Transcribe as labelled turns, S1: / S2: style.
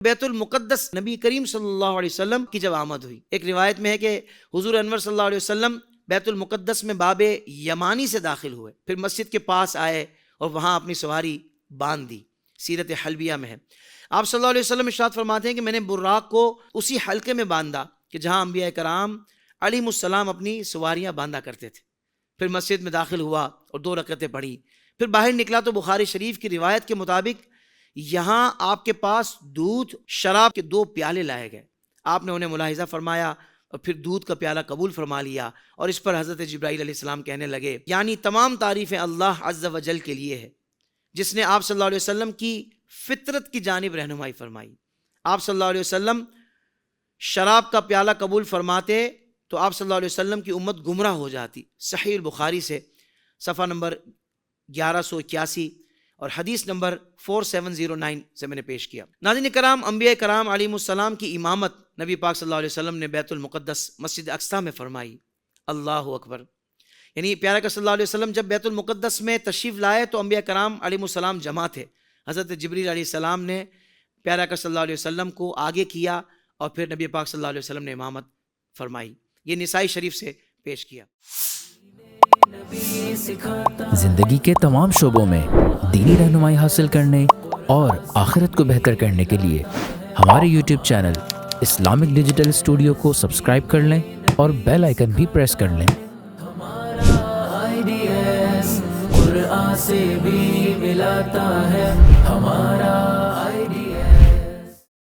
S1: بیت المقدس نبی کریم صلی اللہ علیہ وسلم کی جب آمد ہوئی، ایک روایت میں ہے کہ حضور انور صلی اللہ علیہ وسلم بیت المقدس میں باب یمانی سے داخل ہوئے، پھر مسجد کے پاس آئے اور وہاں اپنی سواری باندھ دی۔ سیرت حلبیہ میں ہے، آپ صلی اللہ علیہ وسلم ارشاد فرماتے ہیں کہ میں نے براق کو اسی حلقے میں باندھا کہ جہاں انبیاء کرام علیہ السلام اپنی سواریاں باندھا کرتے تھے۔ پھر مسجد میں داخل ہوا اور 2 رکعتیں پڑھی، پھر باہر نکلا تو بخاری شریف کی روایت کے مطابق یہاں آپ کے پاس دودھ شراب کے 2 پیالے لائے گئے، آپ نے انہیں ملاحظہ فرمایا اور پھر دودھ کا پیالہ قبول فرما لیا، اور اس پر حضرت جبرائیل علیہ السلام کہنے لگے، یعنی تمام تعریفیں اللہ عز و جل کے لیے ہے جس نے آپ صلی اللہ علیہ وسلم کی فطرت کی جانب رہنمائی فرمائی۔ آپ صلی اللہ علیہ وسلم شراب کا پیالہ قبول فرماتے تو آپ صلی اللہ علیہ وسلم کی امت گمراہ ہو جاتی۔ صحیح البخاری سے صفحہ نمبر 1181 اور حدیث نمبر 4709 سے میں نے پیش کیا۔ ناظرین کرام، انبیاء کرام علیہ السلام کی امامت نبی پاک صلی اللہ علیہ وسلم نے بیت المقدس مسجد اقصیٰ میں فرمائی۔ اللہ اکبر! یعنی پیارا صلی اللہ علیہ وسلم جب بیت المقدس میں تشریف لائے تو انبیاء کرام علیہ السلام جمع تھے۔ حضرت جبریل علیہ السلام نے پیارا صلی اللہ علیہ وسلم کو آگے کیا اور پھر نبی پاک صلی اللہ علیہ وسلم نے امامت فرمائی۔ یہ نسائی شریف سے پیش کیا۔
S2: زندگی کے تمام شعبوں میں دینی رہنمائی حاصل کرنے اور آخرت کو بہتر کرنے کے لیے ہمارے YouTube channel Islamic digital studio کو سبسکرائب کر لیں اور بیل آئیکن بھی پریس کر لیں۔ قرآن سے بھی ملاتا ہے ہمارا